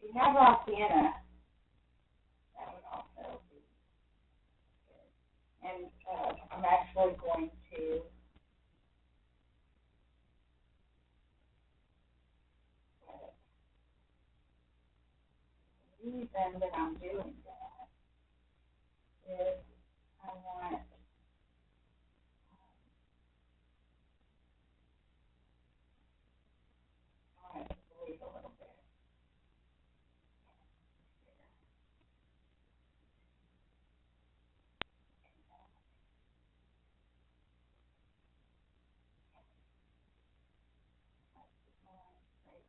If you have raw sienna, that would also be good. And I'm actually going to the reason that I'm doing that is I want to bleed a little bit.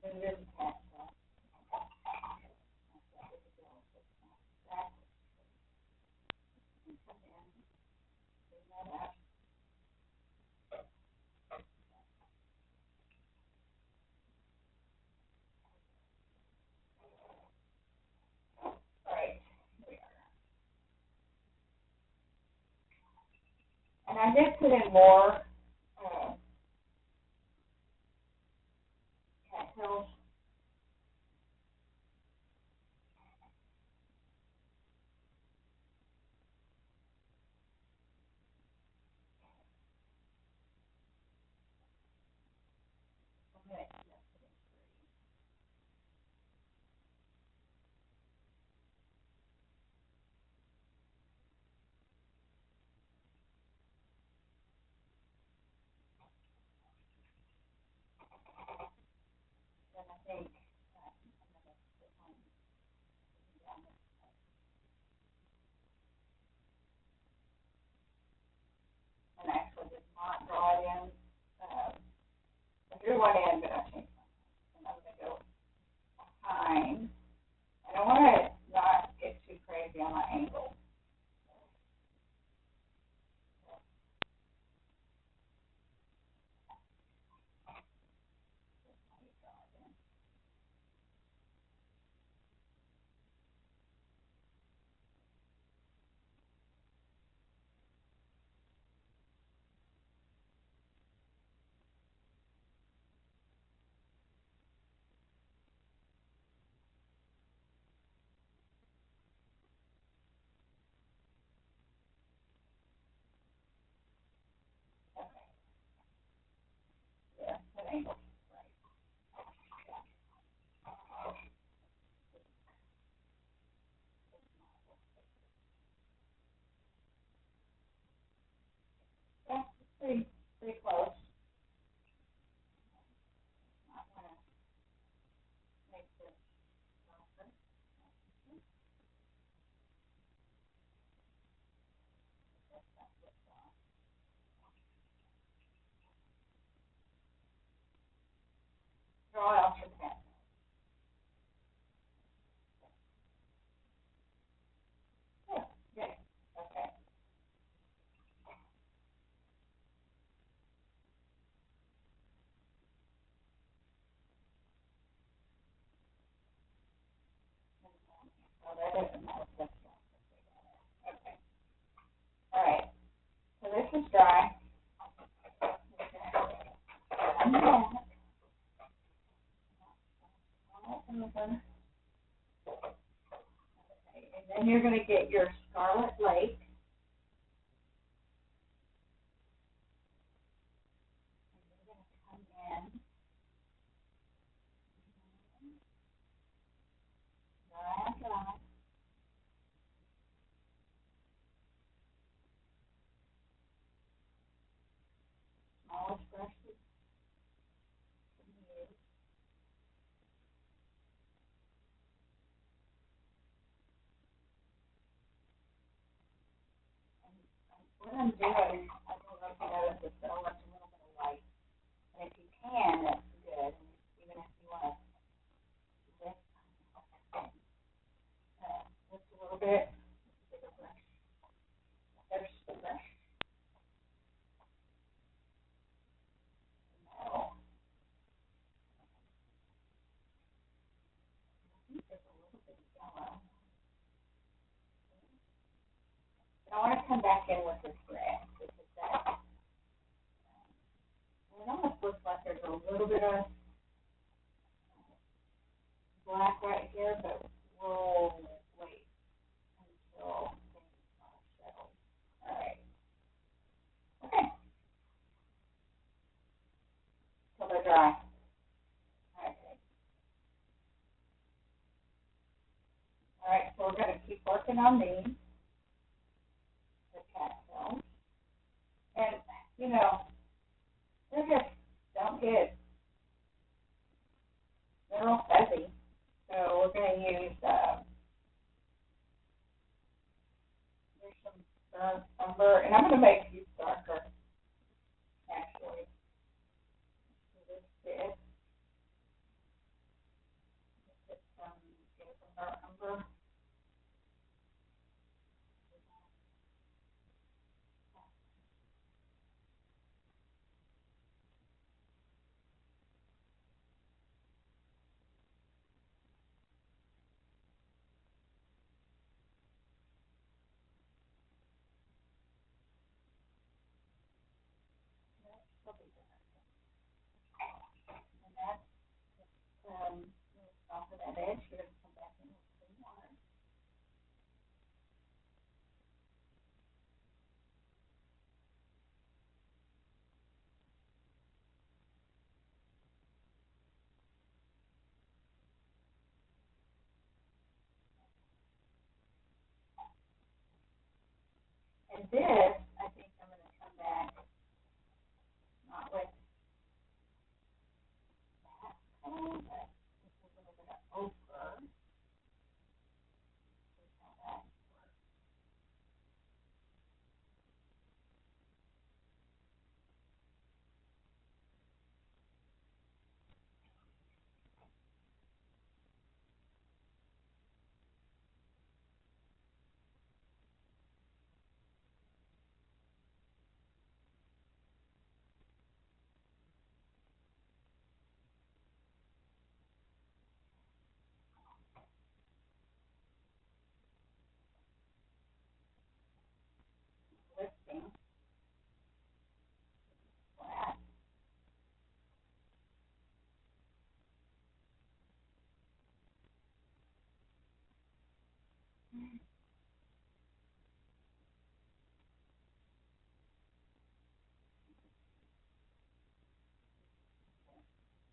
And then catch that. Alright, here we are. And I did put in more cattails. And I think and actually did not draw it in. I drew one in, but I changed something. And I'm going to go behind. And I want to not get too crazy on my angle. Yeah, that angle. Yeah, pretty close. I want to make this darker. Draw out your pen. Yeah, okay. Oh, that doesn't matter. Okay. All right. So this is dry. And then you're going to get your Scarlet Lake. And you're going to come in. Dry. Smallest brush you can use. What I'm doing, I don't know if you noticed this, but I want a little bit of white. And if you can, that's good. Even if you want to just a little bit, bigger brush. There's the brush. No. There's a little bit of yellow. But I want to come back in with this red, because that, it almost looks like there's a little bit of black right here, All right, so we're going to keep working on these, the cattails. And, you know, they just don't get, they're real fuzzy. So we're going to use, there's some burnt umber, and I'm going to make these darker, actually. So this is, get some burnt umber. And that's, off of that edge, you're going to come back in with some water. And this, I think I'm going to come back, not with that color, but just a little bit of ochre. Lifting flat.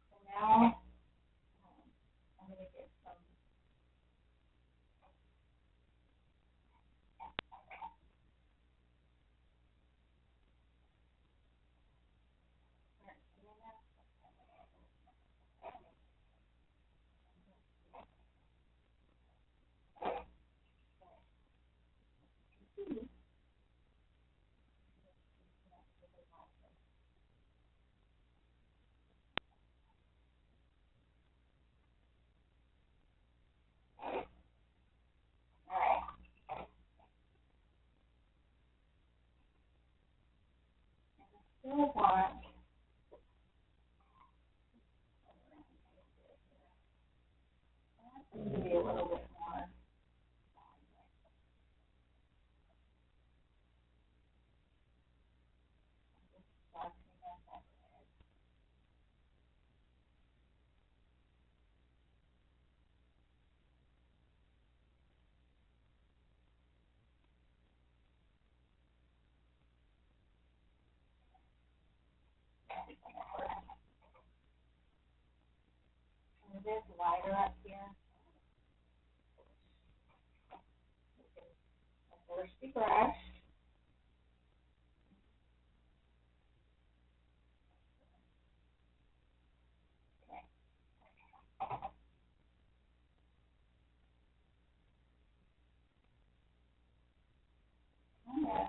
So now I'm going to get some all right. Still want to be a little bit more. And it is lighter up here. A thirsty brush. Kind of.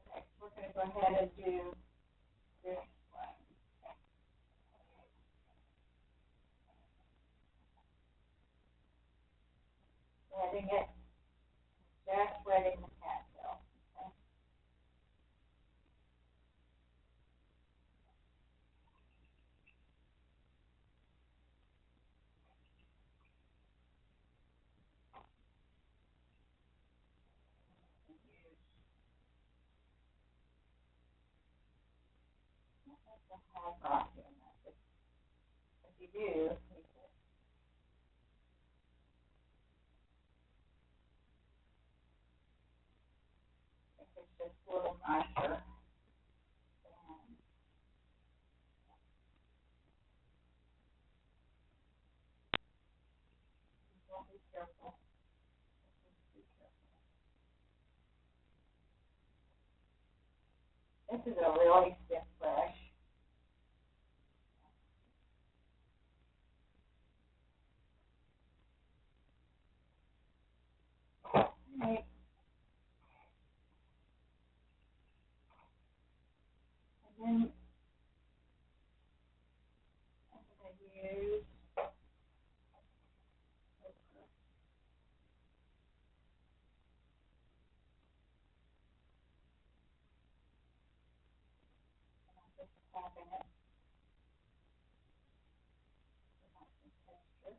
Okay, we're going to go ahead and do this one. Letting it, just letting the cattail. Okay. have rock in it. If you do, you could, if it's just a little nicer, then don't be careful. Be careful. This is a really stiff brush. Right. And then I'm going to use ochre. And I'm just tapping it to have some texture.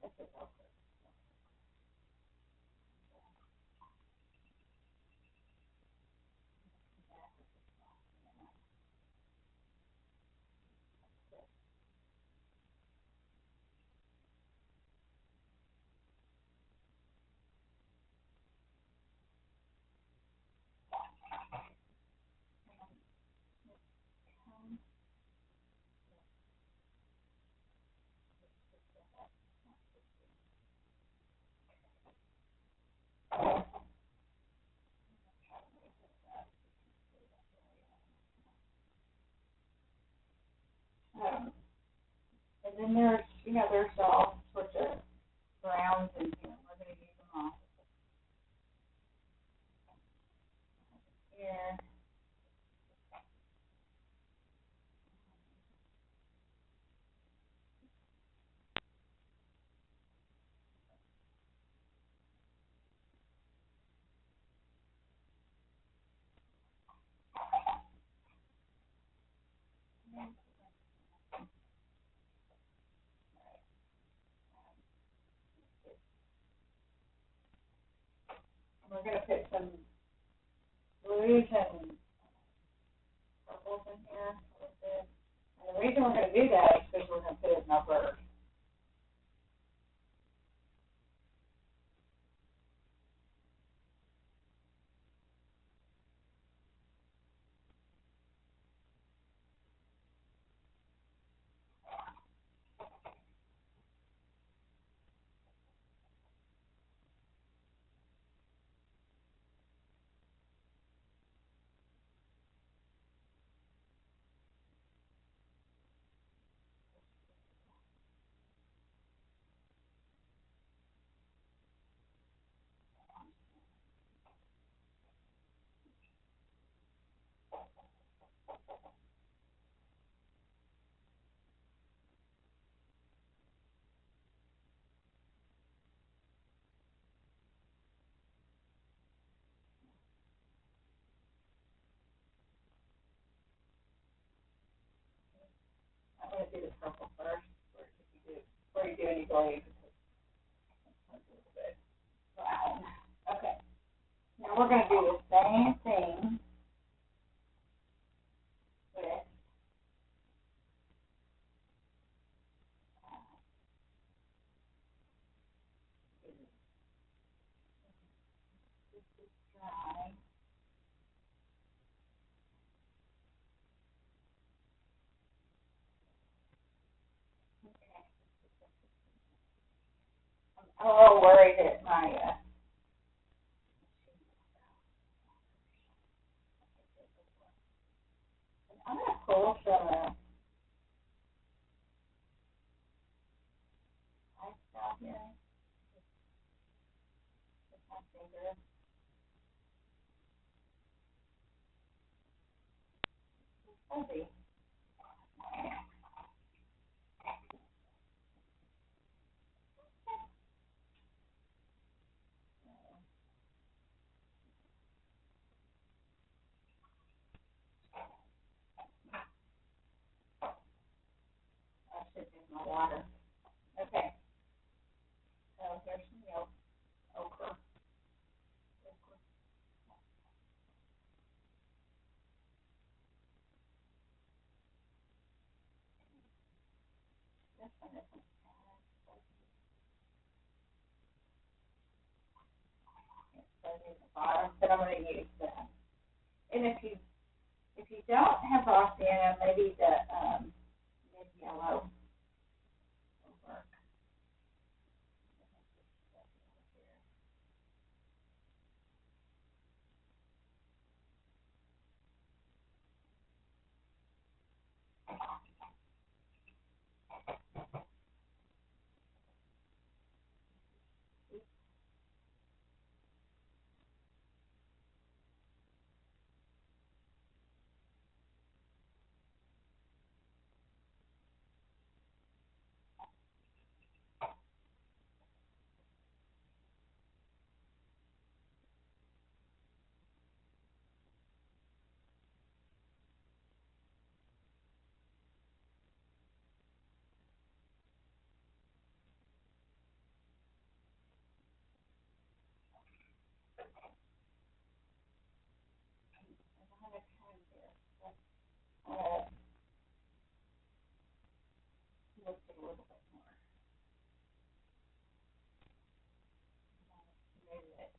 This is ochre. And then there's, there's all sorts of browns in here. We're going to use them all here. We're going to put some blues and purples in here a little bit. And the reason we're going to do that is because we're going to put it in our bird. I'm going to do the purple first before you do any glaze. It's a little bit brown. Okay. Now we're going to do the same thing with this is dry. Okay. I'm a little worried that my I'm going to pull some ice out here with my finger. It's fuzzy. water. Okay. So here's some yolk, ochre. This one isn't fuzzy at the bottom, but I'm going to use that. And if you don't have raw sienna, maybe the mid yellow will work. Lift it a little bit more. Move it.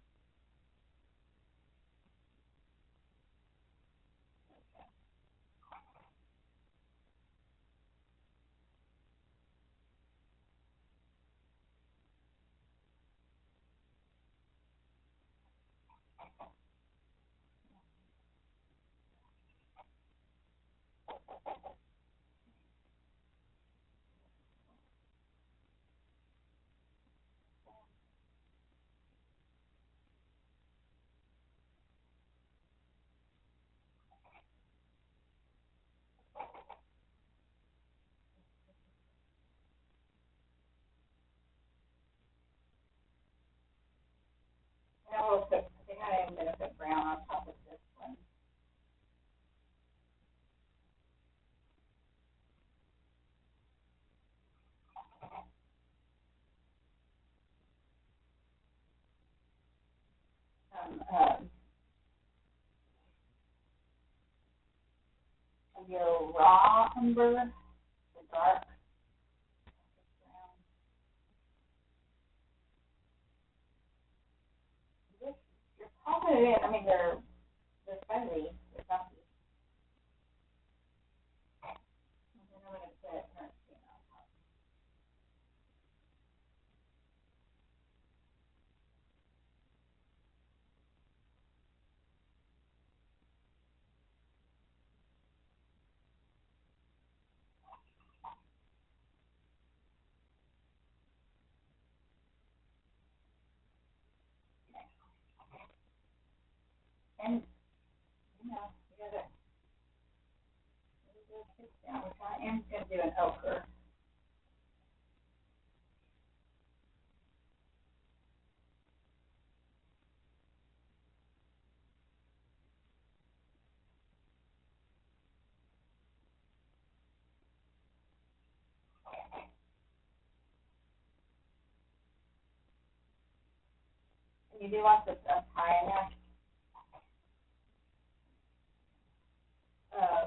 Now we'll put, I think I am going to put brown on top of this one. Your raw umber, the dark brown. This, you're probably, I mean, they're fuzzy, they're bumpy. And then I'm going to put mercy on top. And, you know, you got to sit down, which I am going to do an ochre. And you do want this up high enough. Uh,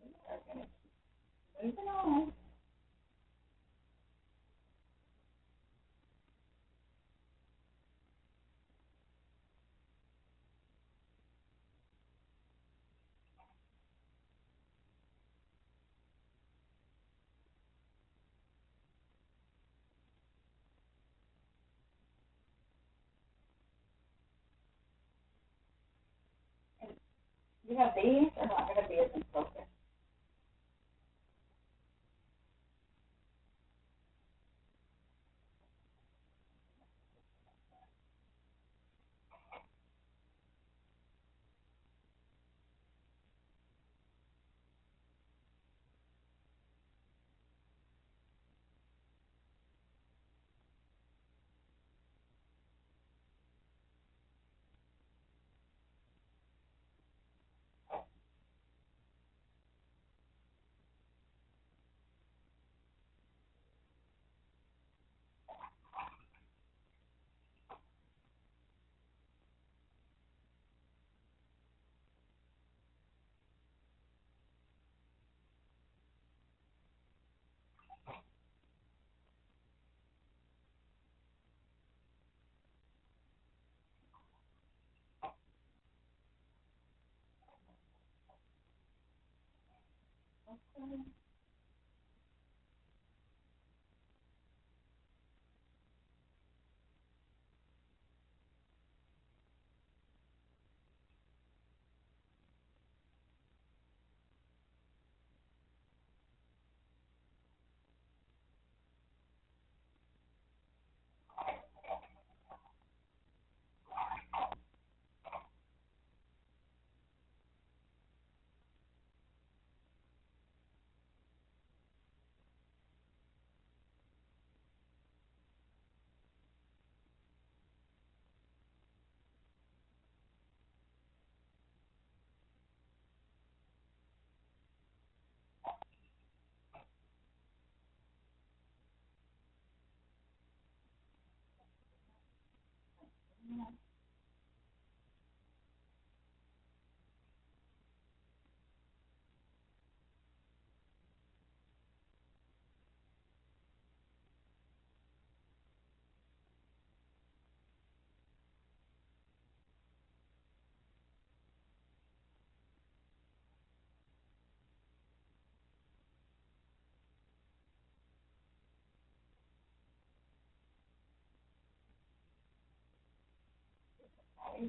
we are going to keep moving on. You know, these are not going to be as in focus.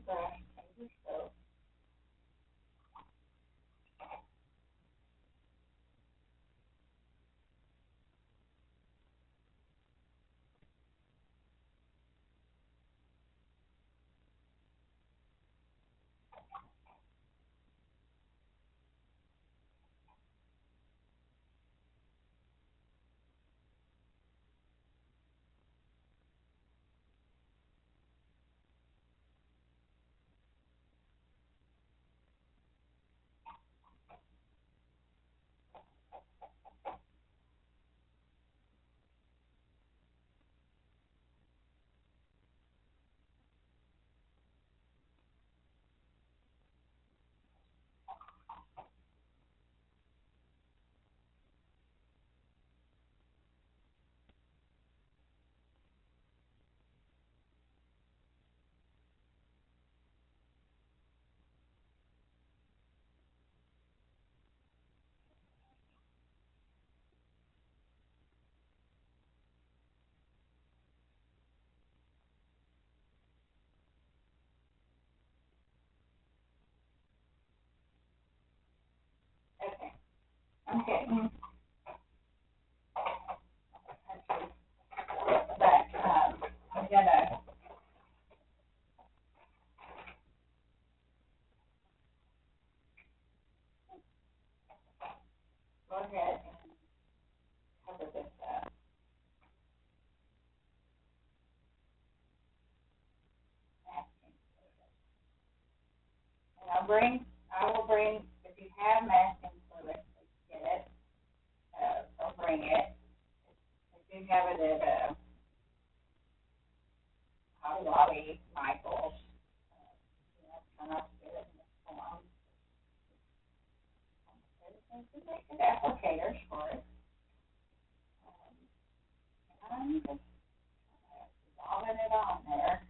Brush, finger soap. Okay, I'm getting but I'm gonna go ahead and cover this up. And I will bring, if you have masking fluid, please get it, or bring it. I do have it at, Hobby Lobby, Michael's, come up with it in this form. We make good applicators for it. I'm just dissolving it on there.